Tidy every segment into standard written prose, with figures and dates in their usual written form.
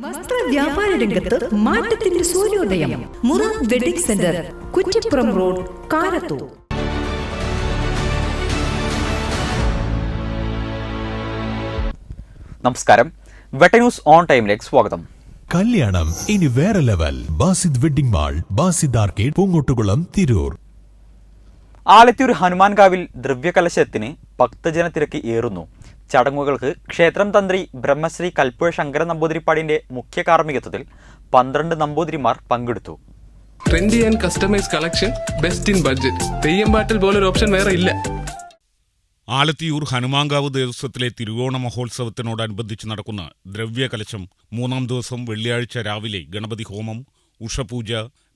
വസ്ത്ര വ്യാപാര രംഗത്ത് മാറ്റത്തിന്റെ സൂര്യോദയം. Murad wedding centre, Kuttippuram road, Karathur. നമസ്കാരം, വെട്ട ന്യൂസ് ഓൺ ടൈമിലേക്ക് സ്വാഗതം. കല്യാണം ഇനി വേറെ level. Basid wedding mall, Basid arcade, Poongottukulam, Tirur. Alathiyur ഹനുമാൻകാവിൽ ദ്രവ്യകലശത്തിന് ഭക്തജനത്തിരക്ക് ഏറുന്നു. ചടങ്ങുകൾക്ക് ക്ഷേത്രം തന്ത്രി ബ്രഹ്മശ്രീ കൽപ്പുഴ ശങ്കരൻ നമ്പൂതിരിപ്പാടിന്റെ മുഖ്യ കാർമ്മികത്വത്തിൽ 12 നമ്പൂതിരിമാർ പങ്കെടുത്തു. Trendy and customise collection, best in budget. തെയ്യമ്പാട്ടിൽ പോലൊരു ഓപ്ഷൻ വേറെ ഇല്ല. ആലത്തിയൂർ ഹനുമാൻകാവ് ദേവസ്വത്തിലെ തിരുവോണ മഹോത്സവത്തിനോടനുബന്ധിച്ച് നടക്കുന്ന ദ്രവ്യകലശം 3-ാം ദിവസം വെള്ളിയാഴ്ച രാവിലെ ഗണപതി ഹോമം, ഉഷപൂജ,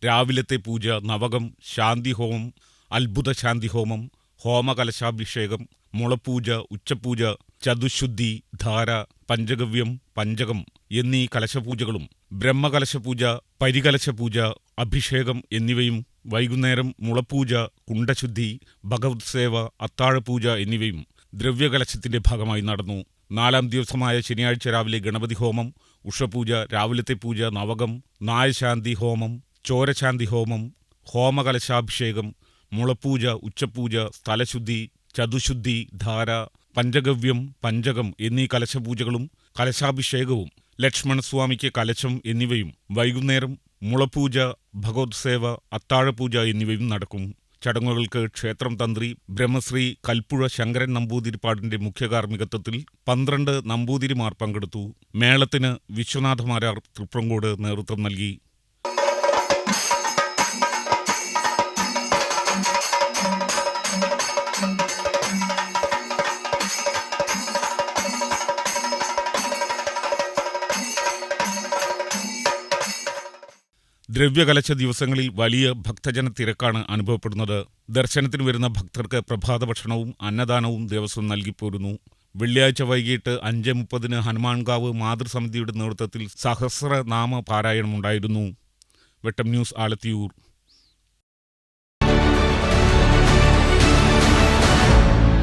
രാവിലത്തെ പൂജ, നവകം, ശാന്തിഹോമം, അത്ഭുത ശാന്തിഹോമം, ഹോമകലശാഭിഷേകം, മുളപ്പൂജ, ഉച്ചപൂജ, ചതുശുദ്ധി, ധാര, പഞ്ചഗവ്യം, പഞ്ചകം എന്നീ കലശപൂജകളും ബ്രഹ്മകലശപൂജ, പരികലശപൂജ, അഭിഷേകം എന്നിവയും വൈകുന്നേരം മുളപ്പൂജ, കുണ്ടശുദ്ധി, ഭഗവത് സേവ, അത്താഴപൂജ എന്നിവയും ദ്രവ്യകലശത്തിന്റെ ഭാഗമായി നടന്നു. 4-ാം ദിവസമായ ശനിയാഴ്ച രാവിലെ ഗണപതി ഹോമം, ഉഷപൂജ, രാവിലത്തെ പൂജ, നവകം, നായശാന്തി ഹോമം, ചോരശാന്തി ഹോമം, ഹോമകലശാഭിഷേകം, മുളപ്പൂജ, ഉച്ചപൂജ, സ്ഥലശുദ്ധി, ചതുശുദ്ധി, ധാര, പഞ്ചഗവ്യം, പഞ്ചകം എന്നീ കലശപൂജകളും കലശാഭിഷേകവും ലക്ഷ്മണസ്വാമിക്ക് കലശം എന്നിവയും വൈകുന്നേരം മുളപ്പൂജ, ഭഗവത് സേവ, അത്താഴപൂജ എന്നിവയും നടക്കും. ചടങ്ങുകൾക്ക് ക്ഷേത്രം തന്ത്രി ബ്രഹ്മശ്രീ കൽപ്പുഴ ശങ്കരൻ നമ്പൂതിരിപ്പാടിന്റെ മുഖ്യ കാർമ്മികത്വത്തിൽ 12 നമ്പൂതിരിമാർ പങ്കെടുത്തു. മേളത്തിന് വിശ്വനാഥമാരാർ തൃപ്രങ്കോട് നേതൃത്വം നൽകി. ദ്രവ്യകലശ ദിവസങ്ങളിൽ വലിയ ഭക്തജന തിരക്കാണ് അനുഭവപ്പെടുന്നത്. ദർശനത്തിന് വരുന്ന ഭക്തർക്ക് പ്രഭാത ഭക്ഷണവും അന്നദാനവും ദേവസ്വം നൽകിപ്പോരുന്നു. വെള്ളിയാഴ്ച വൈകിട്ട് 5:30 ഹനുമാൻകാവ് മാതൃസമിതിയുടെ നേതൃത്വത്തിൽ സഹസ്രനാമ പാരായണമുണ്ടായിരുന്നു. വെട്ടം ന്യൂസ്, ആലത്തിയൂർ.